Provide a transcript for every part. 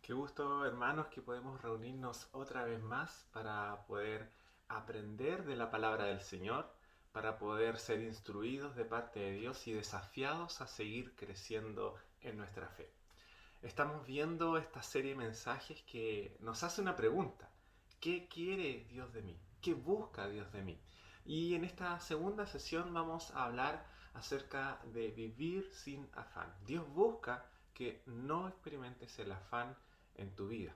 Qué gusto, hermanos, que podemos reunirnos otra vez más para poder aprender de la palabra del Señor, para poder ser instruidos de parte de Dios y desafiados a seguir creciendo en nuestra fe. Estamos viendo esta serie de mensajes que nos hace una pregunta. ¿Qué quiere Dios de mí? ¿Qué busca Dios de mí? Y en esta segunda sesión vamos a hablar acerca de vivir sin afán. Dios busca que no experimentes el afán en tu vida.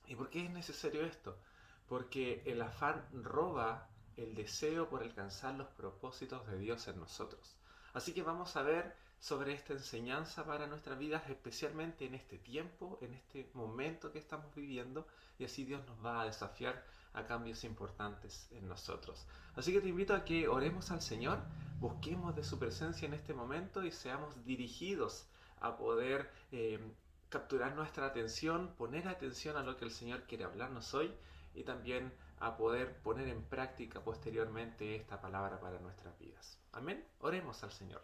¿Y por qué es necesario esto? Porque el afán roba el deseo por alcanzar los propósitos de Dios en nosotros. Así que vamos a ver sobre esta enseñanza para nuestras vidas, especialmente en este tiempo, en este momento que estamos viviendo, y así Dios nos va a desafiar a cambios importantes en nosotros. Así que te invito a que oremos al Señor, busquemos de su presencia en este momento y seamos dirigidos a poder capturar nuestra atención, poner atención a lo que el Señor quiere hablarnos hoy y también a poder poner en práctica posteriormente esta palabra para nuestras vidas. Amén. Oremos al Señor.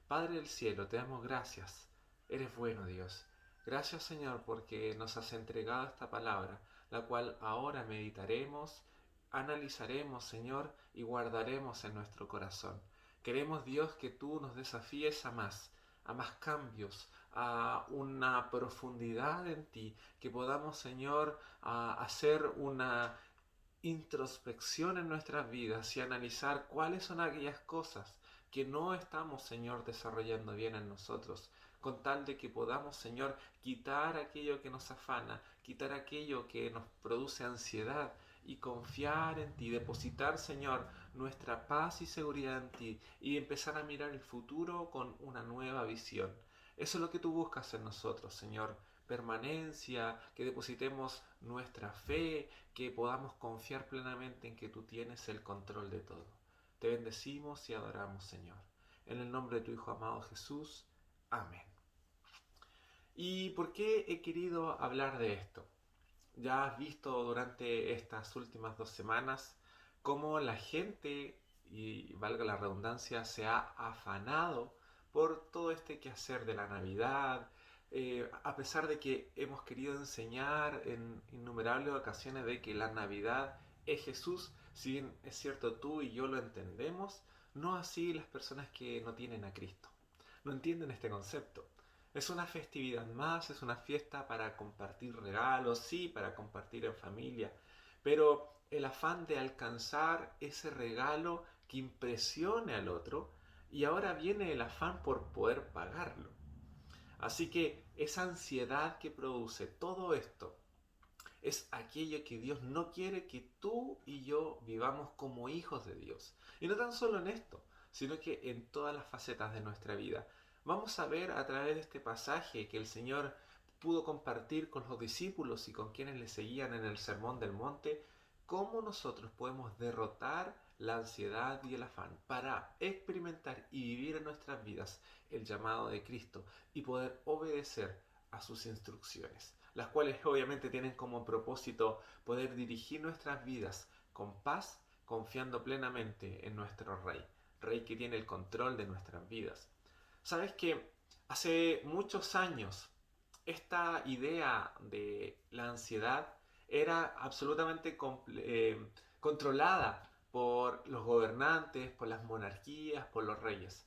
Padre del cielo, te damos gracias. Eres bueno, Dios. Gracias, Señor, porque nos has entregado esta palabra, la cual ahora meditaremos, analizaremos, Señor, y guardaremos en nuestro corazón. Queremos, Dios, que tú nos desafíes a más cambios, a una profundidad en ti, que podamos, Señor, a hacer una introspección en nuestras vidas y analizar cuáles son aquellas cosas que no estamos, Señor, desarrollando bien en nosotros, con tal de que podamos, Señor, quitar aquello que nos afana, quitar aquello que nos produce ansiedad y confiar en ti, depositar, Señor, nuestra paz y seguridad en ti y empezar a mirar el futuro con una nueva visión. Eso es lo que tú buscas en nosotros, Señor. Permanencia, que depositemos nuestra fe, que podamos confiar plenamente en que tú tienes el control de todo. Te bendecimos y adoramos, Señor. En el nombre de tu Hijo amado Jesús. Amén. ¿Y por qué he querido hablar de esto? Ya has visto durante estas últimas 2 semanas cómo la gente, y valga la redundancia, se ha afanado por todo este quehacer de la Navidad, a pesar de que hemos querido enseñar en innumerables ocasiones de que la Navidad es Jesús, si bien es cierto tú y yo lo entendemos, no así las personas que no tienen a Cristo. No entienden este concepto. Es una festividad más, es una fiesta para compartir regalos, sí, para compartir en familia, pero el afán de alcanzar ese regalo que impresione al otro y ahora viene el afán por poder pagarlo. Así que esa ansiedad que produce todo esto es aquello que Dios no quiere que tú y yo vivamos como hijos de Dios. Y no tan solo en esto, sino que en todas las facetas de nuestra vida. Vamos a ver a través de este pasaje que el Señor pudo compartir con los discípulos y con quienes le seguían en el Sermón del Monte, cómo nosotros podemos derrotar la ansiedad y el afán para experimentar y vivir en nuestras vidas el llamado de Cristo y poder obedecer a sus instrucciones, las cuales obviamente tienen como propósito poder dirigir nuestras vidas con paz, confiando plenamente en nuestro Rey, Rey que tiene el control de nuestras vidas. Sabes que hace muchos años esta idea de la ansiedad era absolutamente controlada por los gobernantes, por las monarquías, por los reyes.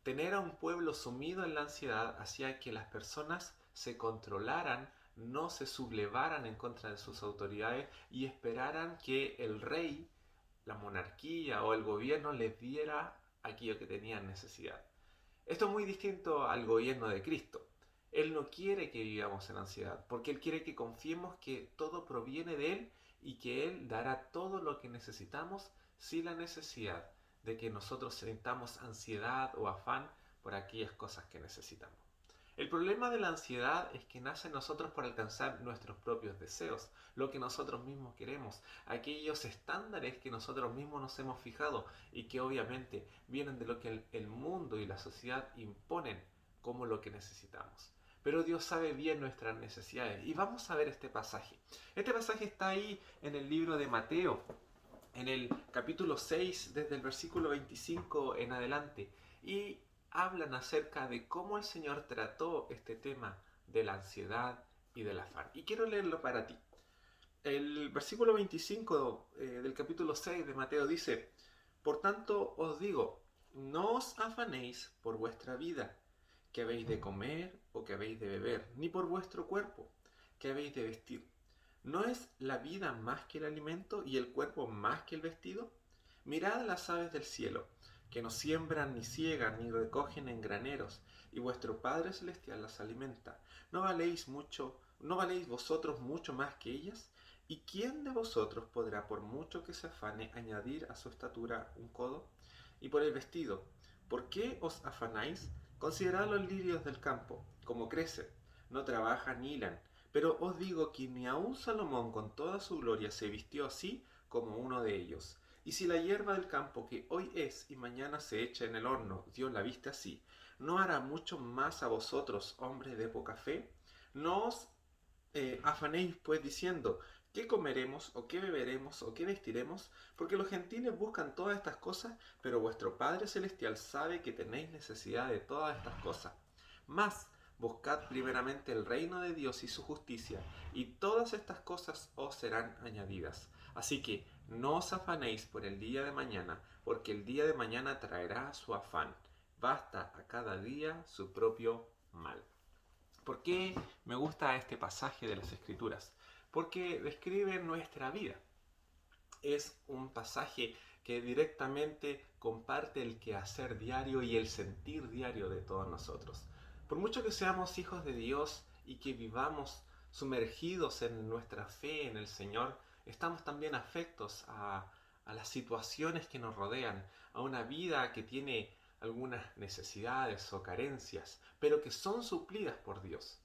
Tener a un pueblo sumido en la ansiedad hacía que las personas se controlaran, no se sublevaran en contra de sus autoridades y esperaran que el rey, la monarquía o el gobierno les diera aquello que tenían necesidad. Esto es muy distinto al gobierno de Cristo. Él no quiere que vivamos en ansiedad, porque Él quiere que confiemos que todo proviene de Él y que Él dará todo lo que necesitamos sin la necesidad de que nosotros sintamos ansiedad o afán por aquellas cosas que necesitamos. El problema de la ansiedad es que nace en nosotros por alcanzar nuestros propios deseos, lo que nosotros mismos queremos, aquellos estándares que nosotros mismos nos hemos fijado y que obviamente vienen de lo que el mundo y la sociedad imponen como lo que necesitamos. Pero Dios sabe bien nuestras necesidades y vamos a ver este pasaje. Este pasaje está ahí en el libro de Mateo, en el capítulo 6, desde el versículo 25 en adelante, y hablan acerca de cómo el Señor trató este tema de la ansiedad y del afán. Y quiero leerlo para ti. El versículo 25 del capítulo 6 de Mateo dice: Por tanto os digo, no os afanéis por vuestra vida, que habéis de comer o que habéis de beber, ni por vuestro cuerpo, que habéis de vestir. ¿No es la vida más que el alimento y el cuerpo más que el vestido? Mirad las aves del cielo, que no siembran, ni ciegan, ni recogen en graneros, y vuestro Padre Celestial las alimenta. ¿No valéis vosotros mucho más que ellas? ¿Y quién de vosotros podrá, por mucho que se afane, añadir a su estatura un codo? Y por el vestido, ¿por qué os afanáis? Considerad los lirios del campo, como crecen, no trabajan ni hilan. Pero os digo que ni aun Salomón con toda su gloria se vistió así como uno de ellos. Y si la hierba del campo, que hoy es y mañana se echa en el horno, Dios la viste así, ¿no hará mucho más a vosotros, hombres de poca fe? No os afanéis pues diciendo: ¿qué comeremos, o qué beberemos, o qué vestiremos? Porque los gentiles buscan todas estas cosas, pero vuestro Padre Celestial sabe que tenéis necesidad de todas estas cosas. Mas buscad primeramente el reino de Dios y su justicia, y todas estas cosas os serán añadidas. Así que no os afanéis por el día de mañana, porque el día de mañana traerá su afán. Basta a cada día su propio mal. ¿Por qué me gusta este pasaje de las Escrituras? Porque describe nuestra vida. Es un pasaje que directamente comparte el quehacer diario y el sentir diario de todos nosotros. Por mucho que seamos hijos de Dios y que vivamos sumergidos en nuestra fe en el Señor, estamos también afectos a las situaciones que nos rodean, a una vida que tiene algunas necesidades o carencias, pero que son suplidas por Dios.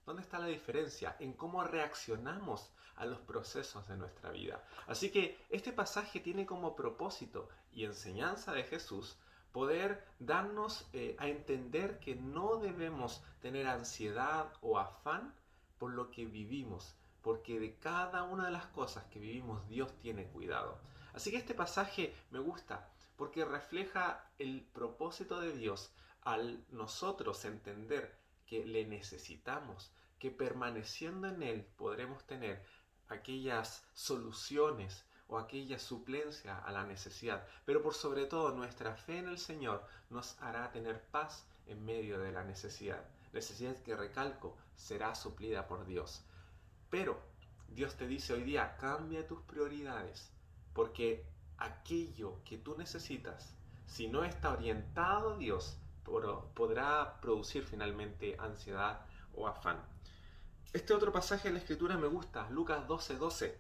¿Dónde está la diferencia? En cómo reaccionamos a los procesos de nuestra vida. Así que este pasaje tiene como propósito y enseñanza de Jesús poder darnos a entender que no debemos tener ansiedad o afán por lo que vivimos, porque de cada una de las cosas que vivimos Dios tiene cuidado. Así que este pasaje me gusta porque refleja el propósito de Dios al nosotros entender que le necesitamos, que permaneciendo en Él podremos tener aquellas soluciones o aquella suplencia a la necesidad. Pero por sobre todo nuestra fe en el Señor nos hará tener paz en medio de la necesidad. Necesidad que, recalco, será suplida por Dios. Pero Dios te dice hoy día: cambia tus prioridades, porque aquello que tú necesitas, si no está orientado a Dios, podrá producir finalmente ansiedad o afán. Este otro pasaje de la Escritura me gusta, Lucas 12:12.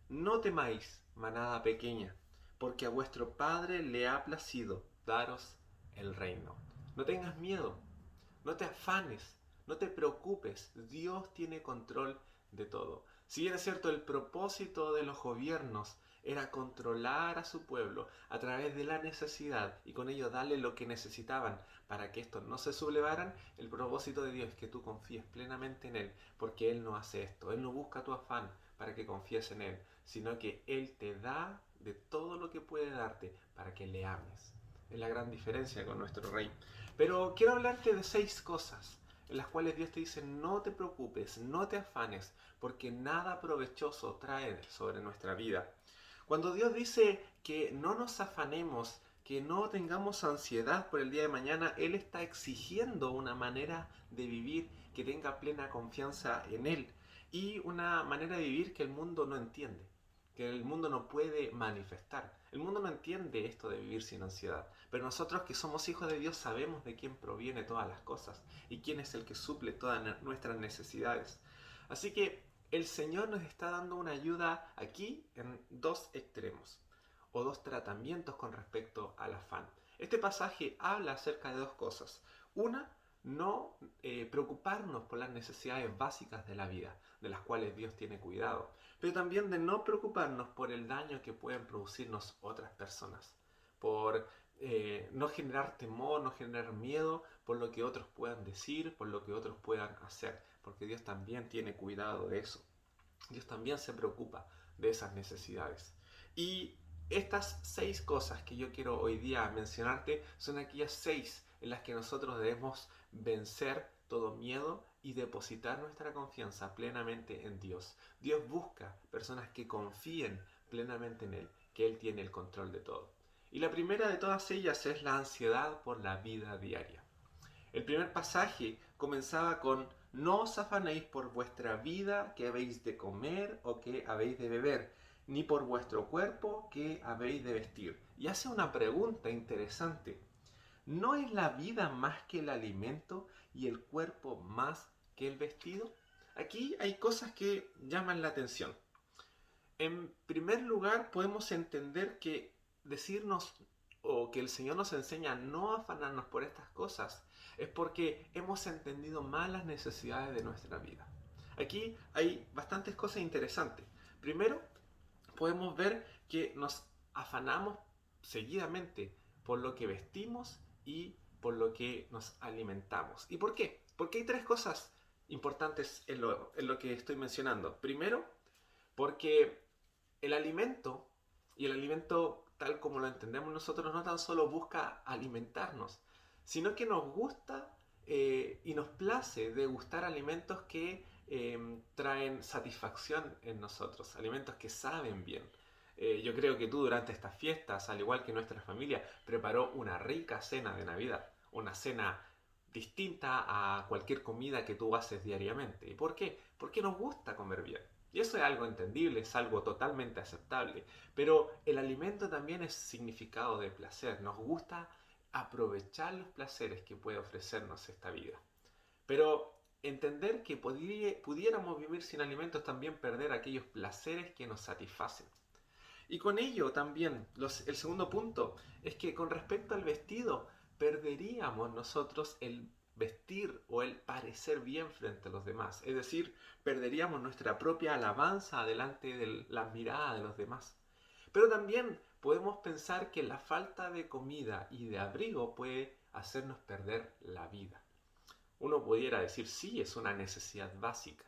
No temáis, manada pequeña, porque a vuestro Padre le ha placido daros el reino. No tengas miedo, no te afanes, no te preocupes. Dios tiene control de todo. Si bien es cierto, el propósito de los gobiernos era controlar a su pueblo a través de la necesidad y con ello darle lo que necesitaban para que estos no se sublevaran, el propósito de Dios es que tú confíes plenamente en Él, porque Él no hace esto. Él no busca tu afán para que confíes en Él, sino que Él te da de todo lo que puede darte para que le ames. Es la gran diferencia con nuestro Rey. Pero quiero hablarte de 6 cosas en las cuales Dios te dice: no te preocupes, no te afanes, porque nada provechoso trae sobre nuestra vida. Cuando Dios dice que no nos afanemos, que no tengamos ansiedad por el día de mañana, Él está exigiendo una manera de vivir que tenga plena confianza en Él y una manera de vivir que el mundo no entiende, que el mundo no puede manifestar. El mundo no entiende esto de vivir sin ansiedad, pero nosotros que somos hijos de Dios sabemos de quién proviene todas las cosas y quién es el que suple todas nuestras necesidades. Así que el Señor nos está dando una ayuda aquí en 2 extremos o 2 tratamientos con respecto al afán. Este pasaje habla acerca de 2 cosas. Una, no preocuparnos por las necesidades básicas de la vida, de las cuales Dios tiene cuidado, pero también de no preocuparnos por el daño que pueden producirnos otras personas, por no generar temor, no generar miedo por lo que otros puedan decir, por lo que otros puedan hacer, porque Dios también tiene cuidado de eso. Dios también se preocupa de esas necesidades. Y estas 6 cosas que yo quiero hoy día mencionarte son aquellas 6 en las que nosotros debemos vencer todo miedo y depositar nuestra confianza plenamente en Dios. Dios busca personas que confíen plenamente en Él, que Él tiene el control de todo. Y la primera de todas ellas es la ansiedad por la vida diaria. El primer pasaje comenzaba con: no os afanéis por vuestra vida, que habéis de comer o que habéis de beber, ni por vuestro cuerpo, que habéis de vestir. Y hace una pregunta interesante: ¿no es la vida más que el alimento y el cuerpo más que el vestido? Aquí hay cosas que llaman la atención. En primer lugar, podemos entender que decirnos o que el Señor nos enseña a no afanarnos por estas cosas es porque hemos entendido mal las necesidades de nuestra vida. Aquí hay bastantes cosas interesantes. Primero, podemos ver que nos afanamos seguidamente por lo que vestimos y por lo que nos alimentamos. ¿Y por qué? Porque hay tres cosas importantes en lo que estoy mencionando. Primero, porque el alimento, y el alimento tal como lo entendemos nosotros, no tan solo busca alimentarnos, sino que nos gusta y nos place degustar alimentos que traen satisfacción en nosotros, alimentos que saben bien. Yo creo que tú durante estas fiestas, al igual que nuestra familia, preparó una rica cena de Navidad, una cena distinta a cualquier comida que tú haces diariamente. ¿Y por qué? Porque nos gusta comer bien. Y eso es algo entendible, es algo totalmente aceptable. Pero el alimento también es significado de placer. Nos gusta aprovechar los placeres que puede ofrecernos esta vida. Pero entender que pudiéramos vivir sin alimentos también perder aquellos placeres que nos satisfacen. Y con ello también, el segundo punto es que con respecto al vestido, perderíamos nosotros el vestir o el parecer bien frente a los demás. Es decir, perderíamos nuestra propia alabanza delante de la mirada de los demás. Pero también podemos pensar que la falta de comida y de abrigo puede hacernos perder la vida. Uno pudiera decir, sí, es una necesidad básica.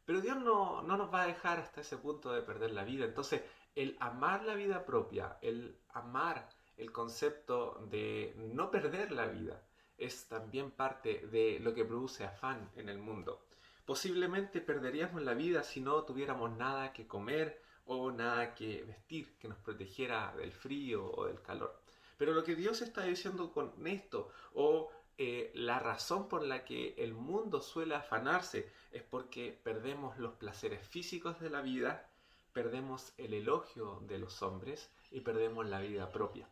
Pero Dios no nos va a dejar hasta ese punto de perder la vida. Entonces, el amar la vida propia, el amar el concepto de no perder la vida, es también parte de lo que produce afán en el mundo. Posiblemente perderíamos la vida si no tuviéramos nada que comer o nada que vestir que nos protegiera del frío o del calor. Pero lo que Dios está diciendo con esto, o la razón por la que el mundo suele afanarse, es porque perdemos los placeres físicos de la vida, perdemos el elogio de los hombres y perdemos la vida propia.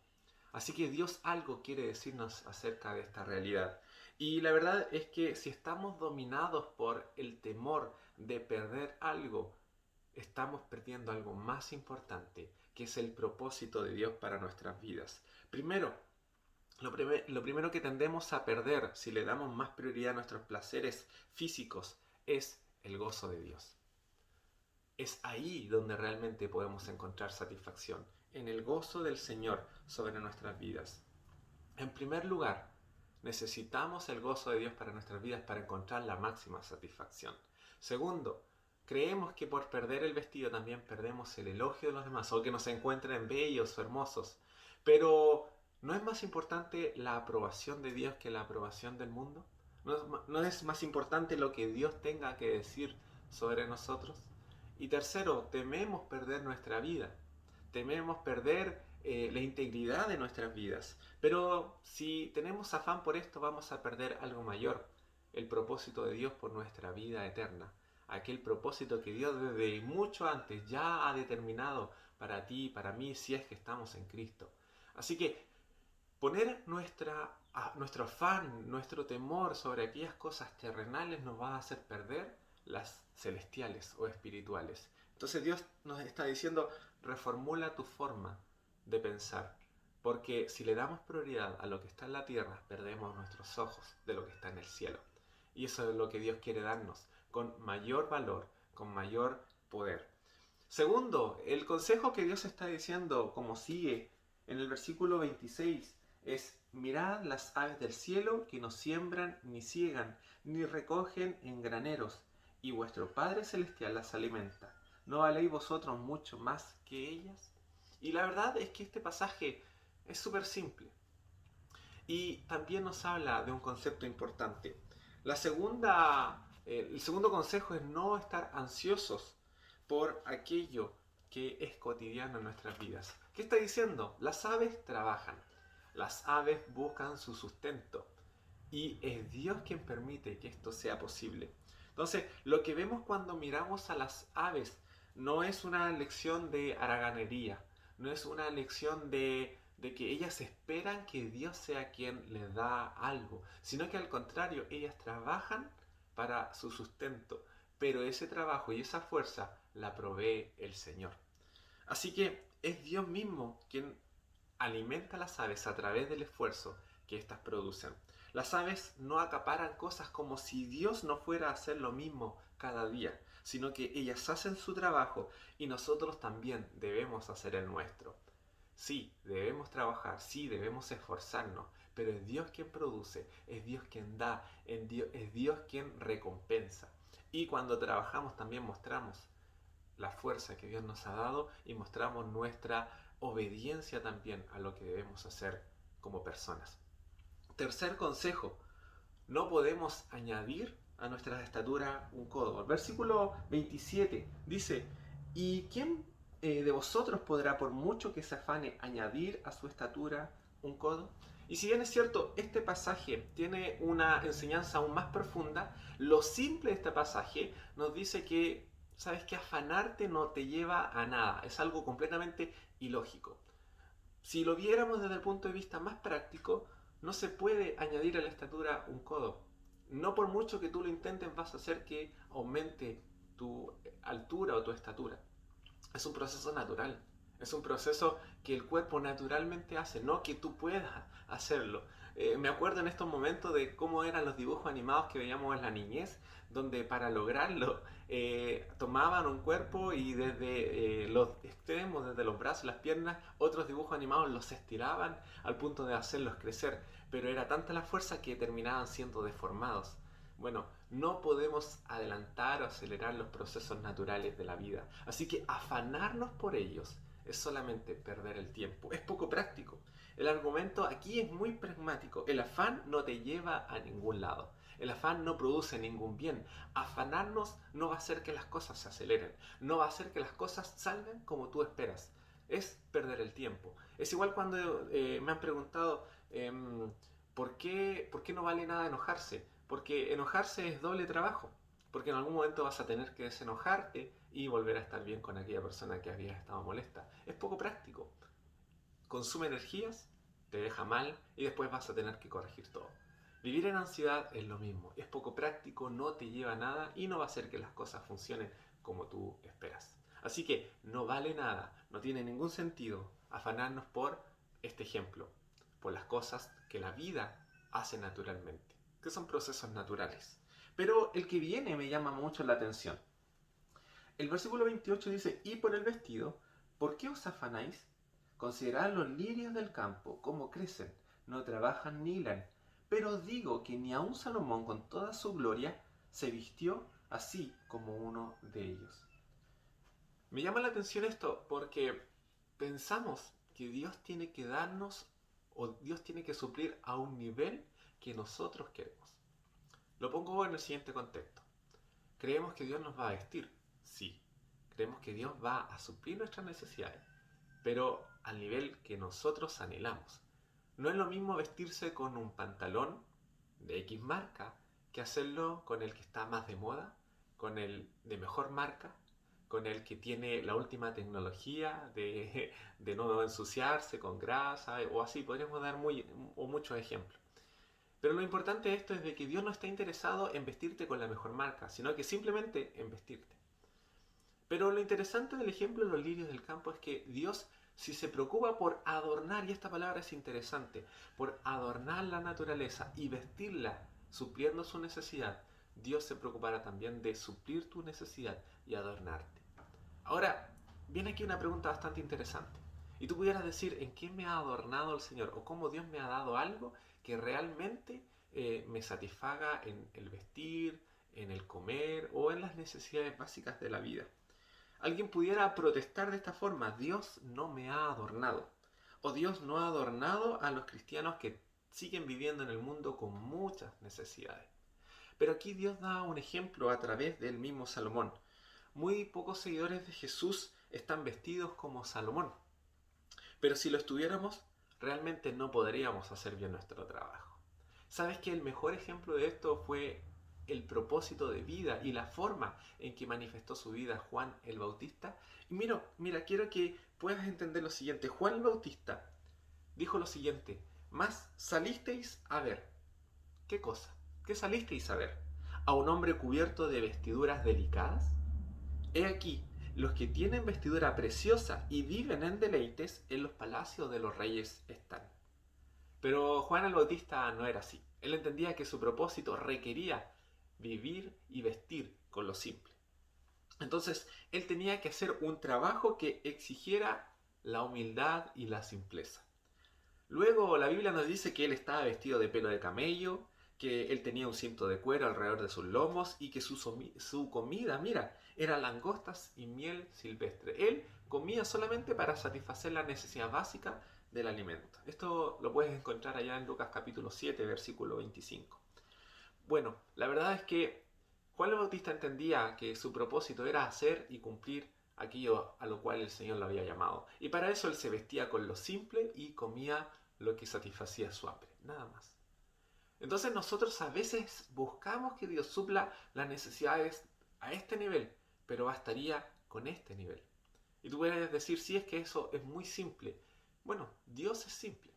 Así que Dios algo quiere decirnos acerca de esta realidad. Y la verdad es que si estamos dominados por el temor de perder algo, estamos perdiendo algo más importante, que es el propósito de Dios para nuestras vidas. Primero, lo primero que tendemos a perder si le damos más prioridad a nuestros placeres físicos es el gozo de Dios. Es ahí donde realmente podemos encontrar satisfacción, en el gozo del Señor sobre nuestras vidas. En primer lugar, necesitamos el gozo de Dios para nuestras vidas para encontrar la máxima satisfacción. Segundo, creemos que por perder el vestido también perdemos el elogio de los demás o que nos encuentren bellos o hermosos. Pero ¿no es más importante la aprobación de Dios que la aprobación del mundo? ¿No es más importante lo que Dios tenga que decir sobre nosotros? Y tercero, tememos perder nuestra vida. Tememos perder la integridad de nuestras vidas. Pero si tenemos afán por esto, vamos a perder algo mayor: el propósito de Dios por nuestra vida eterna. Aquel propósito que Dios desde mucho antes ya ha determinado para ti y para mí, si es que estamos en Cristo. Así que poner nuestro afán, nuestro temor sobre aquellas cosas terrenales nos va a hacer perder las celestiales o espirituales. Entonces Dios nos está diciendo: reformula tu forma de pensar, porque si le damos prioridad a lo que está en la tierra, perdemos nuestros ojos de lo que está en el cielo. Y eso es lo que Dios quiere darnos, con mayor valor, con mayor poder. Segundo, el consejo que Dios está diciendo, como sigue en el versículo 26, es: mirad las aves del cielo, que no siembran, ni ciegan, ni recogen en graneros, y vuestro Padre Celestial las alimenta. ¿No valéis vosotros mucho más que ellas? Y la verdad es que este pasaje es súper simple. Y también nos habla de un concepto importante. El segundo consejo es no estar ansiosos por aquello que es cotidiano en nuestras vidas. ¿Qué está diciendo? Las aves trabajan, las aves buscan su sustento y es Dios quien permite que esto sea posible. Entonces, lo que vemos cuando miramos a las aves no es una lección de haraganería, no es una lección de que ellas esperan que Dios sea quien les da algo, sino que al contrario, ellas trabajan para su sustento, pero ese trabajo y esa fuerza la provee el Señor. Así que es Dios mismo quien alimenta a las aves a través del esfuerzo que éstas producen. Las aves no acaparan cosas como si Dios no fuera a hacer lo mismo cada día, sino que ellas hacen su trabajo y nosotros también debemos hacer el nuestro. Sí, debemos trabajar, sí, debemos esforzarnos, pero es Dios quien produce, es Dios quien da, es Dios quien recompensa. Y cuando trabajamos también mostramos la fuerza que Dios nos ha dado y mostramos nuestra obediencia también a lo que debemos hacer como personas. Tercer consejo, no podemos añadir a nuestra estatura un codo. El versículo 27 dice, ¿y quién de vosotros podrá, por mucho que se afane, añadir a su estatura un codo? Y si bien es cierto, este pasaje tiene una enseñanza aún más profunda, lo simple de este pasaje nos dice que, sabes que afanarte no te lleva a nada, es algo completamente ilógico. Si lo viéramos desde el punto de vista más práctico, no se puede añadir a la estatura un codo. No por mucho que tú lo intentes vas a hacer que aumente tu altura o tu estatura. Es un proceso natural. Es un proceso que el cuerpo naturalmente hace, no que tú puedas hacerlo. Me acuerdo en estos momentos de cómo eran los dibujos animados que veíamos en la niñez, donde para lograrlo tomaban un cuerpo y desde los extremos, desde los brazos, las piernas, otros dibujos animados los estiraban al punto de hacerlos crecer. Pero era tanta la fuerza que terminaban siendo deformados. Bueno, no podemos adelantar o acelerar los procesos naturales de la vida. Así que afanarnos por ellos es solamente perder el tiempo. Es poco práctico. El argumento aquí es muy pragmático. El afán no te lleva a ningún lado. El afán no produce ningún bien. Afanarnos no va a hacer que las cosas se aceleren. No va a hacer que las cosas salgan como tú esperas. Es perder el tiempo. Es igual cuando me han preguntado ¿por qué no vale nada enojarse? Porque enojarse es doble trabajo. Porque en algún momento vas a tener que desenojarte y volver a estar bien con aquella persona que había estado molesta. Es poco práctico. Consume energías, te deja mal y después vas a tener que corregir todo. Vivir en ansiedad es lo mismo. Es poco práctico, no te lleva a nada y no va a hacer que las cosas funcionen como tú esperas. Así que no vale nada, no tiene ningún sentido afanarnos por este ejemplo, por las cosas que la vida hace naturalmente, que son procesos naturales. Pero el que viene me llama mucho la atención. El versículo 28 dice, y por el vestido, ¿por qué os afanáis? Considerad los lirios del campo, cómo crecen, no trabajan ni hilan. Pero os digo que ni aun Salomón con toda su gloria se vistió así como uno de ellos. Me llama la atención esto porque pensamos que Dios tiene que darnos o Dios tiene que suplir a un nivel que nosotros queremos. Lo pongo en el siguiente contexto. ¿Creemos que Dios nos va a vestir? Sí. Creemos que Dios va a suplir nuestras necesidades, pero al nivel que nosotros anhelamos. No es lo mismo vestirse con un pantalón de X marca que hacerlo con el que está más de moda, con el de mejor marca, con el que tiene la última tecnología de no ensuciarse con grasa o así. Podríamos dar muchos ejemplos. Pero lo importante de esto es de que Dios no está interesado en vestirte con la mejor marca, sino que simplemente en vestirte. Pero lo interesante del ejemplo de los lirios del campo es que Dios, si se preocupa por adornar, y esta palabra es interesante, por adornar la naturaleza y vestirla supliendo su necesidad, Dios se preocupará también de suplir tu necesidad y adornarte. Ahora, viene aquí una pregunta bastante interesante. Y tú pudieras decir, ¿en qué me ha adornado el Señor? O cómo Dios me ha dado algo que realmente me satisfaga en el vestir, en el comer o en las necesidades básicas de la vida. Alguien pudiera protestar de esta forma, Dios no me ha adornado. O Dios no ha adornado a los cristianos que siguen viviendo en el mundo con muchas necesidades. Pero aquí Dios da un ejemplo a través del mismo Salomón. Muy pocos seguidores de Jesús están vestidos como Salomón. Pero si lo estuviéramos, realmente no podríamos hacer bien nuestro trabajo. ¿Sabes que el mejor ejemplo de esto fue el propósito de vida y la forma en que manifestó su vida Juan el Bautista? Y mira, quiero que puedas entender lo siguiente. Juan el Bautista dijo lo siguiente: más salisteis a ver. ¿Qué cosa? ¿Qué salisteis a ver? ¿A un hombre cubierto de vestiduras delicadas? He aquí, los que tienen vestidura preciosa y viven en deleites, en los palacios de los reyes están. Pero Juan el Bautista no era así. Él entendía que su propósito requería vivir y vestir con lo simple. Entonces, él tenía que hacer un trabajo que exigiera la humildad y la simpleza. Luego, la Biblia nos dice que él estaba vestido de pelo de camello, que él tenía un cinto de cuero alrededor de sus lomos y que su comida, mira, era langostas y miel silvestre. Él comía solamente para satisfacer la necesidad básica del alimento. Esto lo puedes encontrar allá en Lucas capítulo 7, versículo 25. Bueno, la verdad es que Juan el Bautista entendía que su propósito era hacer y cumplir aquello a lo cual el Señor lo había llamado. Y para eso él se vestía con lo simple y comía lo que satisfacía su hambre, nada más. Entonces nosotros a veces buscamos que Dios supla las necesidades a este nivel, pero bastaría con este nivel. Y tú puedes decir, si es que eso es muy simple. Bueno, Dios es simple.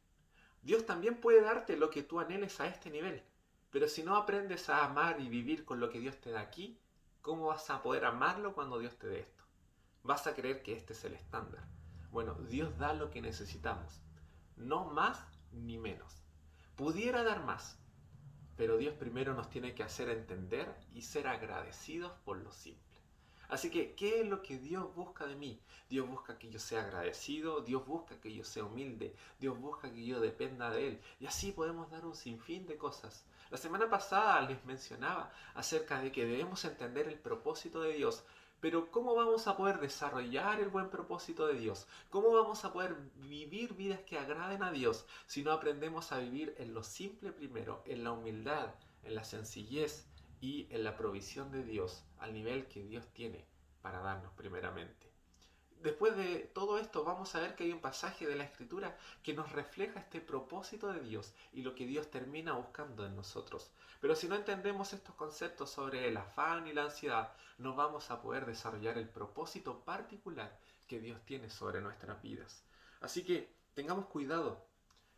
Dios también puede darte lo que tú anheles a este nivel. Pero si no aprendes a amar y vivir con lo que Dios te da aquí, ¿cómo vas a poder amarlo cuando Dios te dé esto? Vas a creer que este es el estándar. Bueno, Dios da lo que necesitamos. No más ni menos. Pudiera dar más, pero Dios primero nos tiene que hacer entender y ser agradecidos por lo simple. Así que, ¿qué es lo que Dios busca de mí? Dios busca que yo sea agradecido, Dios busca que yo sea humilde, Dios busca que yo dependa de Él. Y así podemos dar un sinfín de cosas. La semana pasada les mencionaba acerca de que debemos entender el propósito de Dios. Pero ¿cómo vamos a poder desarrollar el buen propósito de Dios? ¿Cómo vamos a poder vivir vidas que agraden a Dios si no aprendemos a vivir en lo simple primero, en la humildad, en la sencillez y en la provisión de Dios al nivel que Dios tiene para darnos primeramente? Después de todo esto vamos a ver que hay un pasaje de la Escritura que nos refleja este propósito de Dios y lo que Dios termina buscando en nosotros. Pero si no entendemos estos conceptos sobre el afán y la ansiedad, no vamos a poder desarrollar el propósito particular que Dios tiene sobre nuestras vidas. Así que tengamos cuidado.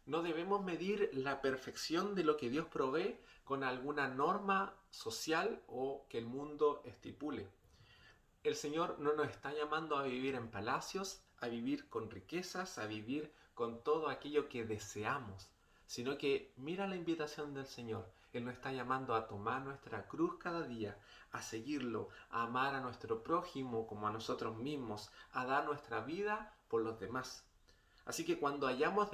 No debemos medir la perfección de lo que Dios provee con alguna norma social o que el mundo estipule. El Señor no nos está llamando a vivir en palacios, a vivir con riquezas, a vivir con todo aquello que deseamos, sino que mira la invitación del Señor. Él nos está llamando a tomar nuestra cruz cada día, a seguirlo, a amar a nuestro prójimo como a nosotros mismos, a dar nuestra vida por los demás. Así que cuando hayamos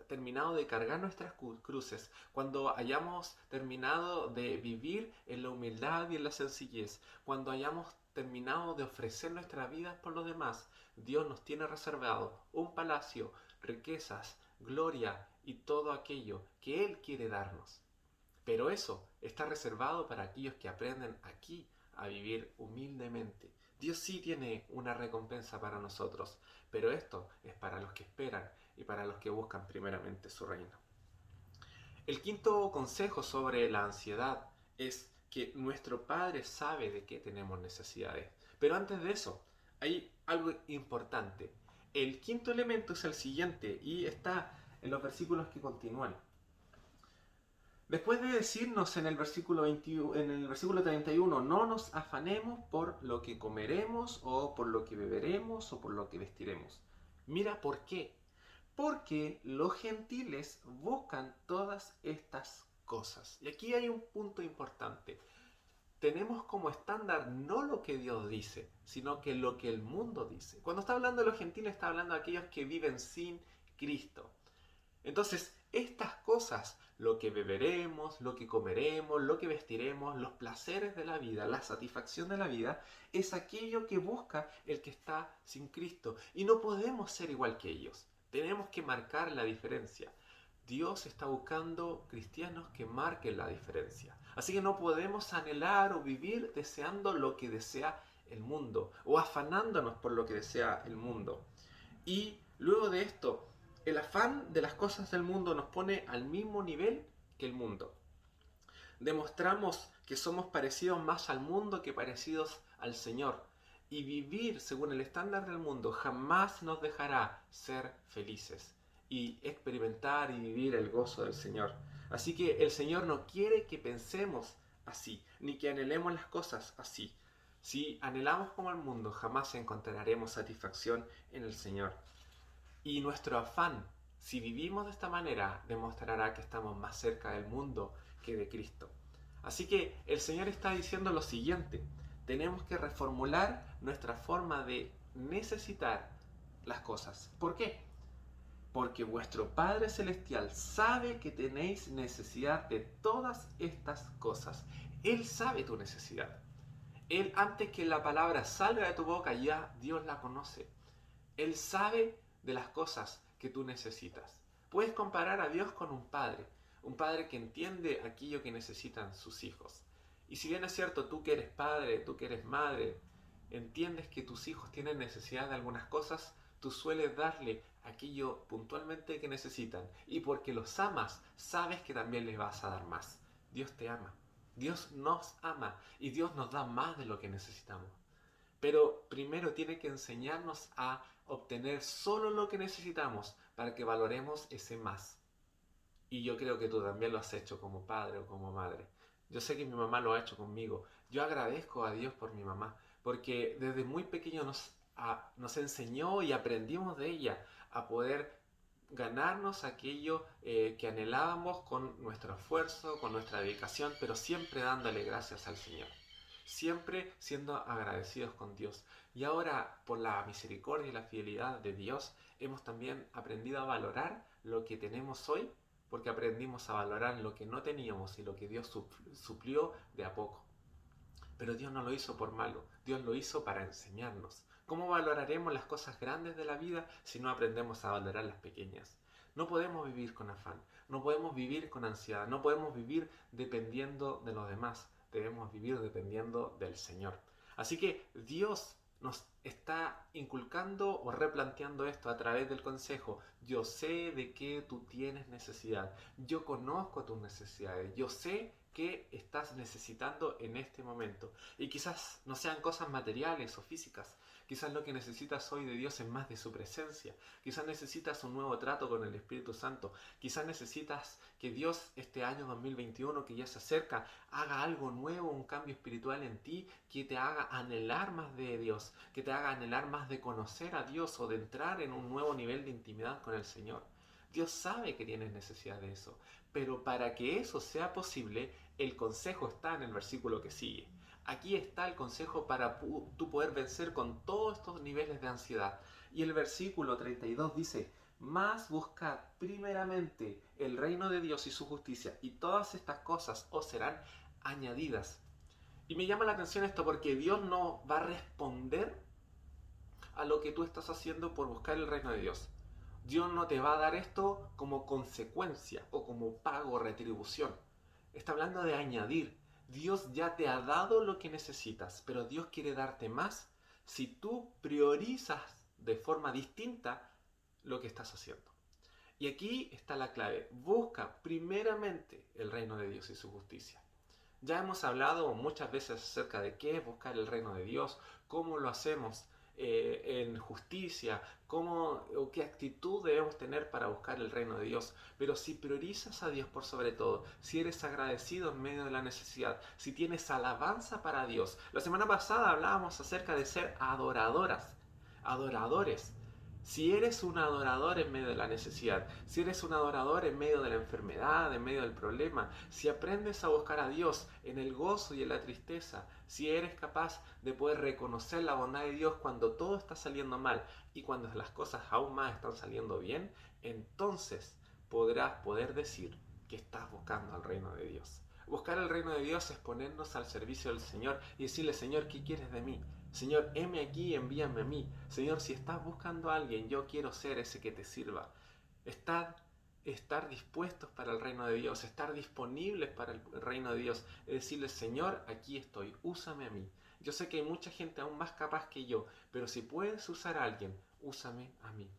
terminado de cargar nuestras cruces, cuando hayamos terminado de vivir en la humildad y en la sencillez, cuando hayamos terminado de ofrecer nuestras vidas por los demás, Dios nos tiene reservado un palacio, riquezas, gloria y todo aquello que Él quiere darnos. Pero eso está reservado para aquellos que aprenden aquí a vivir humildemente. Dios sí tiene una recompensa para nosotros, pero esto es para los que esperan y para los que buscan primeramente su reino. El quinto consejo sobre la ansiedad es que nuestro Padre sabe de qué tenemos necesidades. Pero antes de eso, hay algo importante. El quinto elemento es el siguiente y está en los versículos que continúan. Después de decirnos en el versículo 31, no nos afanemos por lo que comeremos o por lo que beberemos o por lo que vestiremos. Mira por qué. Porque los gentiles buscan todas estas cosas. Y aquí hay un punto importante. Tenemos como estándar no lo que Dios dice, sino que lo que el mundo dice. Cuando está hablando de los gentiles, está hablando de aquellos que viven sin Cristo. Entonces, estas cosas, lo que beberemos, lo que comeremos, lo que vestiremos, los placeres de la vida, la satisfacción de la vida, es aquello que busca el que está sin Cristo. Y no podemos ser igual que ellos. Tenemos que marcar la diferencia. Dios está buscando cristianos que marquen la diferencia. Así que no podemos anhelar o vivir deseando lo que desea el mundo o afanándonos por lo que desea el mundo. Y luego de esto, el afán de las cosas del mundo nos pone al mismo nivel que el mundo. Demostramos que somos parecidos más al mundo que parecidos al Señor. Y vivir según el estándar del mundo jamás nos dejará ser felices y experimentar y vivir el gozo del Señor. Así que el Señor no quiere que pensemos así, ni que anhelemos las cosas así. Si anhelamos como el mundo, jamás encontraremos satisfacción en el Señor. Y nuestro afán, si vivimos de esta manera, demostrará que estamos más cerca del mundo que de Cristo. Así que el Señor está diciendo lo siguiente: tenemos que reformular nuestra forma de necesitar las cosas. ¿Por qué? Porque vuestro Padre Celestial sabe que tenéis necesidad de todas estas cosas. Él sabe tu necesidad. Él, antes que la palabra salga de tu boca, ya Dios la conoce. Él sabe de las cosas que tú necesitas. Puedes comparar a Dios con un padre que entiende aquello que necesitan sus hijos. Y si bien es cierto, tú que eres padre, tú que eres madre, entiendes que tus hijos tienen necesidad de algunas cosas, tú sueles darle aquello puntualmente que necesitan. Y porque los amas, sabes que también les vas a dar más. Dios te ama. Dios nos ama y Dios nos da más de lo que necesitamos. Pero primero tiene que enseñarnos a obtener solo lo que necesitamos para que valoremos ese más. Y yo creo que tú también lo has hecho como padre o como madre. Yo sé que mi mamá lo ha hecho conmigo. Yo agradezco a Dios por mi mamá, porque desde muy pequeño nos enseñó y aprendimos de ella a poder ganarnos aquello que anhelábamos con nuestro esfuerzo, con nuestra dedicación, pero siempre dándole gracias al Señor. Siempre siendo agradecidos con Dios. Y ahora, por la misericordia y la fidelidad de Dios, hemos también aprendido a valorar lo que tenemos hoy, porque aprendimos a valorar lo que no teníamos y lo que Dios suplió de a poco. Pero Dios no lo hizo por malo, Dios lo hizo para enseñarnos. ¿Cómo valoraremos las cosas grandes de la vida si no aprendemos a valorar las pequeñas? No podemos vivir con afán, no podemos vivir con ansiedad, no podemos vivir dependiendo de los demás, debemos vivir dependiendo del Señor. Así que Dios nos está inculcando o replanteando esto a través del consejo. Yo sé de qué tú tienes necesidad, yo conozco tus necesidades, yo sé que estás necesitando en este momento. Y quizás no sean cosas materiales o físicas. Quizás lo que necesitas hoy de Dios es más de su presencia. Quizás necesitas un nuevo trato con el Espíritu Santo. Quizás necesitas que Dios este año 2021 que ya se acerca haga algo nuevo, un cambio espiritual en ti que te haga anhelar más de Dios, que te haga anhelar más de conocer a Dios o de entrar en un nuevo nivel de intimidad con el Señor. Dios sabe que tienes necesidad de eso, pero para que eso sea posible, el consejo está en el versículo que sigue. Aquí está el consejo para tú poder vencer con todos estos niveles de ansiedad. Y el versículo 32 dice: más buscad primeramente el reino de Dios y su justicia, y todas estas cosas os serán añadidas. Y me llama la atención esto porque Dios no va a responder a lo que tú estás haciendo por buscar el reino de Dios. Dios no te va a dar esto como consecuencia o como pago o retribución. Está hablando de añadir. Dios ya te ha dado lo que necesitas, pero Dios quiere darte más si tú priorizas de forma distinta lo que estás haciendo. Y aquí está la clave. Busca primeramente el reino de Dios y su justicia. Ya hemos hablado muchas veces acerca de qué es buscar el reino de Dios, cómo lo hacemos en justicia, cómo o qué actitud debemos tener para buscar el reino de Dios. Pero si priorizas a Dios por sobre todo, si eres agradecido en medio de la necesidad, si tienes alabanza para Dios. La semana pasada hablábamos acerca de ser adoradores. Si eres un adorador en medio de la necesidad, si eres un adorador en medio de la enfermedad, en medio del problema, si aprendes a buscar a Dios en el gozo y en la tristeza, si eres capaz de poder reconocer la bondad de Dios cuando todo está saliendo mal y cuando las cosas aún más están saliendo bien, entonces podrás poder decir que estás buscando al reino de Dios. Buscar el reino de Dios es ponernos al servicio del Señor y decirle: Señor, ¿qué quieres de mí? Señor, heme aquí, envíame a mí. Señor, si estás buscando a alguien, yo quiero ser ese que te sirva. Estad estar dispuestos para el reino de Dios, estar disponibles para el reino de Dios, es decirle, Señor, aquí estoy, úsame a mí. Yo sé que hay mucha gente aún más capaz que yo, pero si puedes usar a alguien, úsame a mí.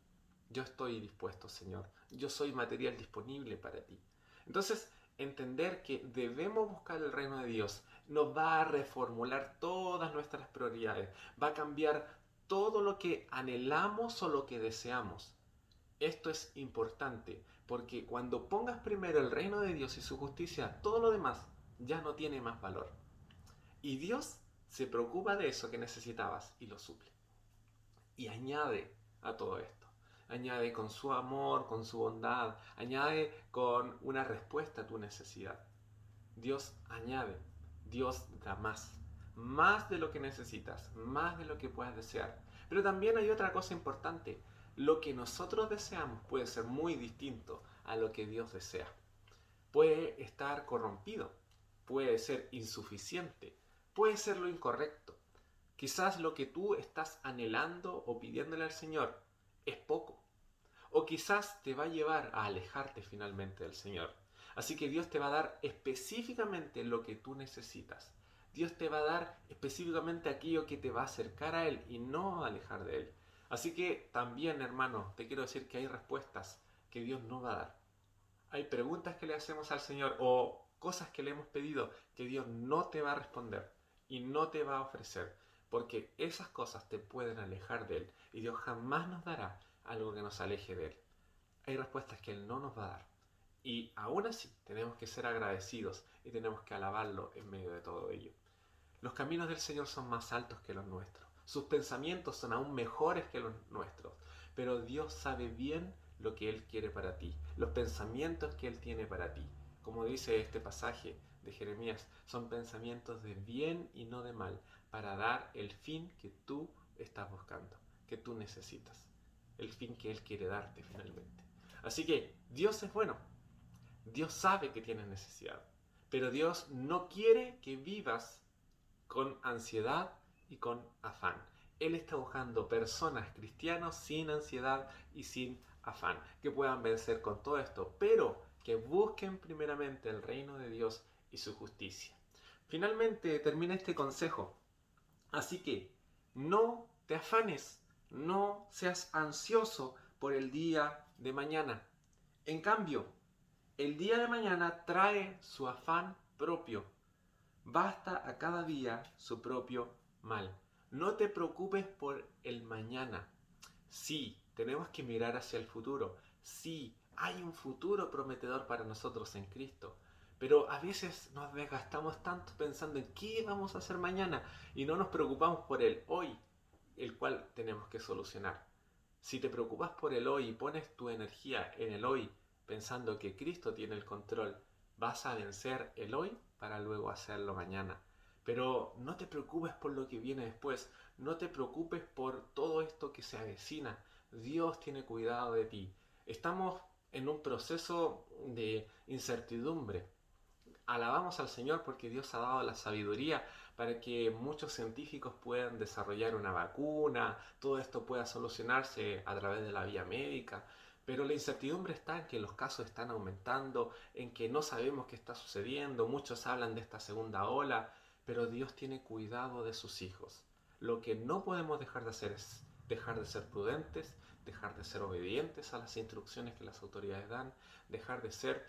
Yo estoy dispuesto, Señor. Yo soy material disponible para ti. Entonces, entender que debemos buscar el reino de Dios nos va a reformular todas nuestras prioridades, va a cambiar todo lo que anhelamos o lo que deseamos. Esto es importante porque cuando pongas primero el reino de Dios y su justicia, todo lo demás ya no tiene más valor. Y Dios se preocupa de eso que necesitabas y lo suple. Y añade a todo esto. Añade con su amor, con su bondad, añade con una respuesta a tu necesidad. Dios añade, Dios da más. Más de lo que necesitas, más de lo que puedas desear. Pero también hay otra cosa importante. Lo que nosotros deseamos puede ser muy distinto a lo que Dios desea. Puede estar corrompido, puede ser insuficiente, puede ser lo incorrecto. Quizás lo que tú estás anhelando o pidiéndole al Señor es poco. O quizás te va a llevar a alejarte finalmente del Señor. Así que Dios te va a dar específicamente lo que tú necesitas. Dios te va a dar específicamente aquello que te va a acercar a Él y no a alejar de Él. Así que también, hermano, te quiero decir que hay respuestas que Dios no va a dar. Hay preguntas que le hacemos al Señor o cosas que le hemos pedido que Dios no te va a responder y no te va a ofrecer, porque esas cosas te pueden alejar de Él y Dios jamás nos dará algo que nos aleje de Él. Hay respuestas que Él no nos va a dar y aún así tenemos que ser agradecidos y tenemos que alabarlo en medio de todo ello. Los caminos del Señor son más altos que los nuestros. Sus pensamientos son aún mejores que los nuestros. Pero Dios sabe bien lo que Él quiere para ti, los pensamientos que Él tiene para ti. Como dice este pasaje de Jeremías, son pensamientos de bien y no de mal, para dar el fin que tú estás buscando, que tú necesitas, el fin que Él quiere darte finalmente. Así que Dios es bueno, Dios sabe que tienes necesidad, pero Dios no quiere que vivas con ansiedad y con afán. Él está buscando personas cristianos sin ansiedad y sin afán, que puedan vencer con todo esto, pero que busquen primeramente el reino de Dios y su justicia. Finalmente termina este consejo. Así que no te afanes, no seas ansioso por el día de mañana. En cambio, el día de mañana trae su afán propio. Basta a cada día su propio mal. No te preocupes por el mañana. Sí, tenemos que mirar hacia el futuro. Sí, hay un futuro prometedor para nosotros en Cristo. Pero a veces nos desgastamos tanto pensando en qué vamos a hacer mañana y no nos preocupamos por el hoy, el cual tenemos que solucionar. Si te preocupas por el hoy y pones tu energía en el hoy, pensando que Cristo tiene el control, vas a vencer el hoy para luego hacerlo mañana. Pero no te preocupes por lo que viene después, no te preocupes por todo esto que se avecina. Dios tiene cuidado de ti. Estamos en un proceso de incertidumbre. Alabamos al Señor porque Dios ha dado la sabiduría para que muchos científicos puedan desarrollar una vacuna, todo esto pueda solucionarse a través de la vía médica, pero la incertidumbre está en que los casos están aumentando, en que no sabemos qué está sucediendo, muchos hablan de esta segunda ola, pero Dios tiene cuidado de sus hijos. Lo que no podemos dejar de hacer es dejar de ser prudentes, dejar de ser obedientes a las instrucciones que las autoridades dan, dejar de ser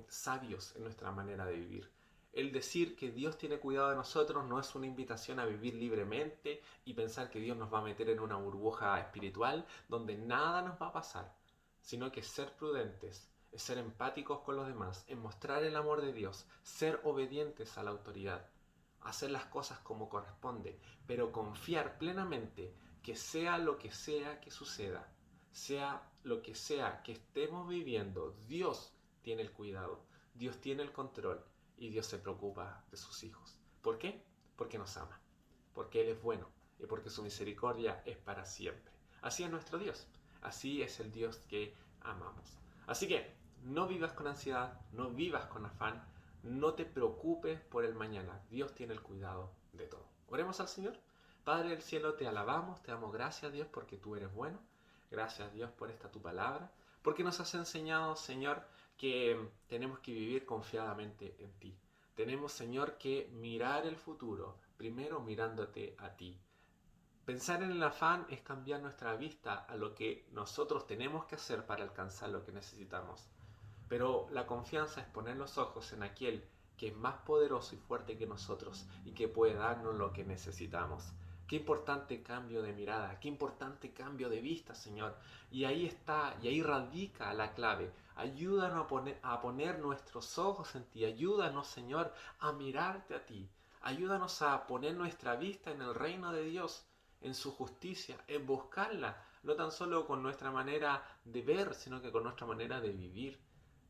sabios en nuestra manera de vivir. El decir que Dios tiene cuidado de nosotros no es una invitación a vivir libremente y pensar que Dios nos va a meter en una burbuja espiritual donde nada nos va a pasar, sino que ser prudentes, es ser empáticos con los demás, en mostrar el amor de Dios, ser obedientes a la autoridad, hacer las cosas como corresponde, pero confiar plenamente que sea lo que sea que suceda, sea lo que sea que estemos viviendo, Dios tiene el cuidado, Dios tiene el control y Dios se preocupa de sus hijos. ¿Por qué? Porque nos ama, porque Él es bueno y porque su misericordia es para siempre. Así es nuestro Dios, así es el Dios que amamos. Así que no vivas con ansiedad, no vivas con afán, no te preocupes por el mañana, Dios tiene el cuidado de todo. Oremos al Señor. Padre del cielo, te alabamos, te damos gracias Dios porque tú eres bueno. Gracias Dios por esta tu palabra, porque nos has enseñado, Señor, que tenemos que vivir confiadamente en ti. Tenemos, Señor, que mirar el futuro, primero mirándote a ti. Pensar en el afán es cambiar nuestra vista a lo que nosotros tenemos que hacer para alcanzar lo que necesitamos. Pero la confianza es poner los ojos en aquel que es más poderoso y fuerte que nosotros y que puede darnos lo que necesitamos. Qué importante cambio de mirada, qué importante cambio de vista, Señor. Y ahí está, y ahí radica la clave. Ayúdanos a poner nuestros ojos en ti. Ayúdanos, Señor, a mirarte a ti. Ayúdanos a poner nuestra vista en el reino de Dios, en su justicia, en buscarla, no tan solo con nuestra manera de ver, sino que con nuestra manera de vivir.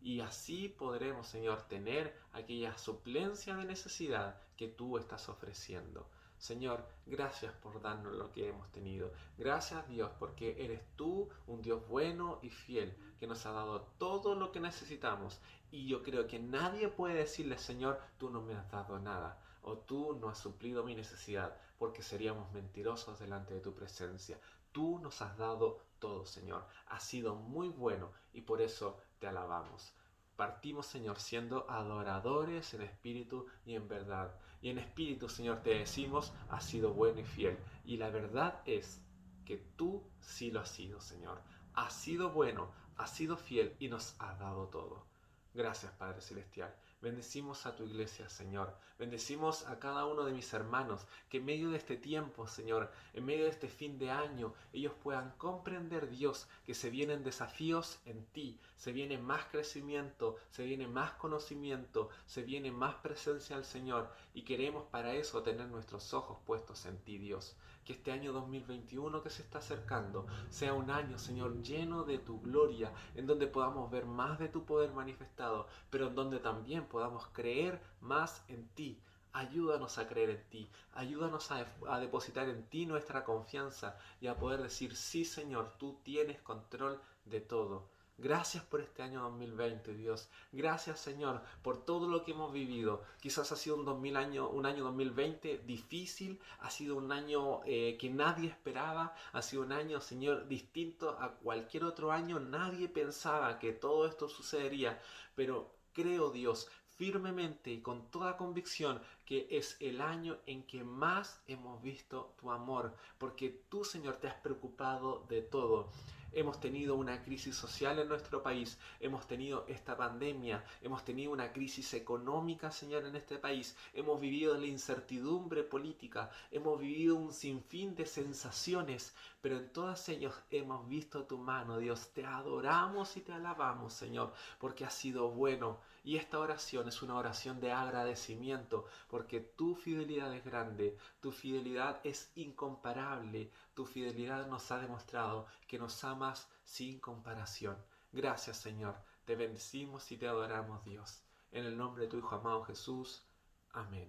Y así podremos, Señor, tener aquella suplencia de necesidad que tú estás ofreciendo. Señor, gracias por darnos lo que hemos tenido. Gracias, Dios, porque eres tú un Dios bueno y fiel, que nos ha dado todo lo que necesitamos. Y yo creo que nadie puede decirle, Señor, tú no me has dado nada, o tú no has suplido mi necesidad, porque seríamos mentirosos delante de tu presencia. Tú nos has dado todo, Señor. Has sido muy bueno y por eso te alabamos. Partimos, Señor, siendo adoradores en espíritu y en verdad. Y en espíritu, Señor, te decimos, has sido bueno y fiel. Y la verdad es que tú sí lo has sido, Señor. Has sido bueno, has sido fiel y nos has dado todo. Gracias, Padre Celestial. Bendecimos a tu iglesia, Señor. Bendecimos a cada uno de mis hermanos, que en medio de este tiempo, Señor, en medio de este fin de año, ellos puedan comprender, Dios, que se vienen desafíos en ti, se viene más crecimiento, se viene más conocimiento, se viene más presencia al Señor, y queremos para eso tener nuestros ojos puestos en ti, Dios. Que este año 2021 que se está acercando sea un año, Señor, lleno de tu gloria, en donde podamos ver más de tu poder manifestado, pero en donde también podamos creer más en ti. Ayúdanos a creer en ti, ayúdanos a depositar en ti nuestra confianza y a poder decir, sí, Señor, tú tienes control de todo. Gracias por este año 2020, Dios. Gracias, Señor, por todo lo que hemos vivido. Quizás ha sido un año 2020 difícil, ha sido un año que nadie esperaba, ha sido un año, Señor, distinto a cualquier otro año. Nadie pensaba que todo esto sucedería, pero creo, Dios, firmemente y con toda convicción que es el año en que más hemos visto tu amor, porque tú, Señor, te has preocupado de todo. Hemos tenido una crisis social en nuestro país, hemos tenido esta pandemia, hemos tenido una crisis económica, Señor, en este país, hemos vivido la incertidumbre política, hemos vivido un sinfín de sensaciones, pero en todas ellas hemos visto tu mano, Dios. Te adoramos y te alabamos, Señor, porque has sido bueno. Y esta oración es una oración de agradecimiento, porque tu fidelidad es grande, tu fidelidad es incomparable, tu fidelidad nos ha demostrado que nos amas sin comparación. Gracias, Señor. Te bendecimos y te adoramos, Dios. En el nombre de tu Hijo amado Jesús. Amén.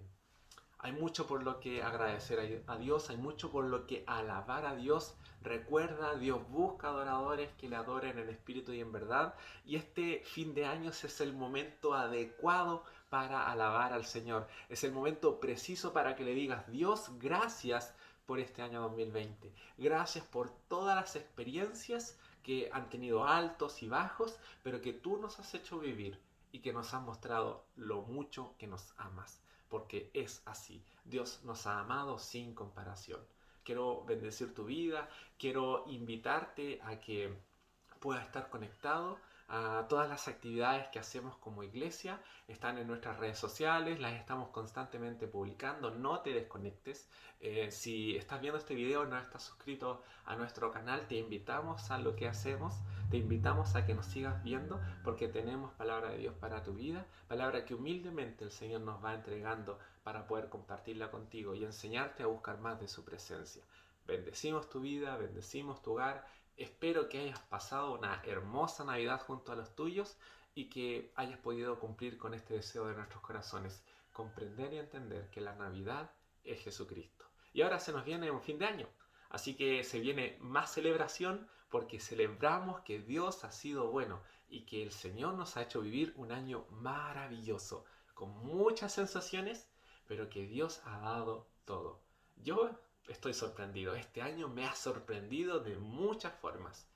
Hay mucho por lo que agradecer a Dios, hay mucho por lo que alabar a Dios. Recuerda, Dios busca adoradores que le adoren en espíritu y en verdad. Y este fin de años es el momento adecuado para alabar al Señor. Es el momento preciso para que le digas, Dios, gracias por este año 2020. Gracias por todas las experiencias que han tenido altos y bajos, pero que tú nos has hecho vivir y que nos has mostrado lo mucho que nos amas, porque es así. Dios nos ha amado sin comparación. Quiero bendecir tu vida, quiero invitarte a que puedas estar conectado a todas las actividades que hacemos como iglesia. Están en nuestras redes sociales, las estamos constantemente publicando. No te desconectes. Si estás viendo este video y no estás suscrito a nuestro canal, te invitamos a lo que hacemos. Te invitamos a que nos sigas viendo, porque tenemos palabra de Dios para tu vida, palabra que humildemente el Señor nos va entregando para poder compartirla contigo y enseñarte a buscar más de su presencia. Bendecimos tu vida, bendecimos tu hogar. Espero que hayas pasado una hermosa Navidad junto a los tuyos y que hayas podido cumplir con este deseo de nuestros corazones, comprender y entender que la Navidad es Jesucristo. Y ahora se nos viene un fin de año, así que se viene más celebración, porque celebramos que Dios ha sido bueno y que el Señor nos ha hecho vivir un año maravilloso, con muchas sensaciones, pero que Dios ha dado todo. Yo estoy sorprendido. Este año me ha sorprendido de muchas formas.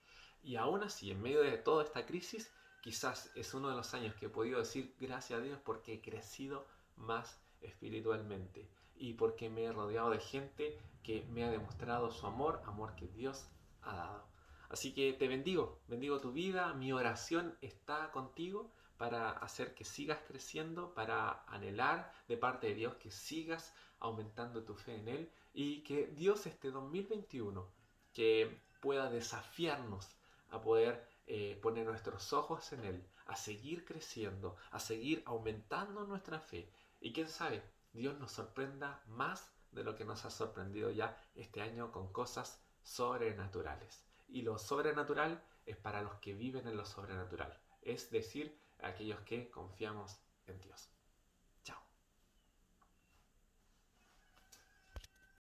Y aún así, en medio de toda esta crisis, quizás es uno de los años que he podido decir gracias a Dios porque he crecido más espiritualmente y porque me he rodeado de gente que me ha demostrado su amor, amor que Dios ha dado. Así que te bendigo tu vida, mi oración está contigo para hacer que sigas creciendo, para anhelar de parte de Dios que sigas aumentando tu fe en Él y que Dios este 2021 que pueda desafiarnos a poder poner nuestros ojos en Él, a seguir creciendo, a seguir aumentando nuestra fe. Y quién sabe, Dios nos sorprenda más de lo que nos ha sorprendido ya este año con cosas sobrenaturales. Y lo sobrenatural es para los que viven en lo sobrenatural, es decir, aquellos que confiamos en Dios.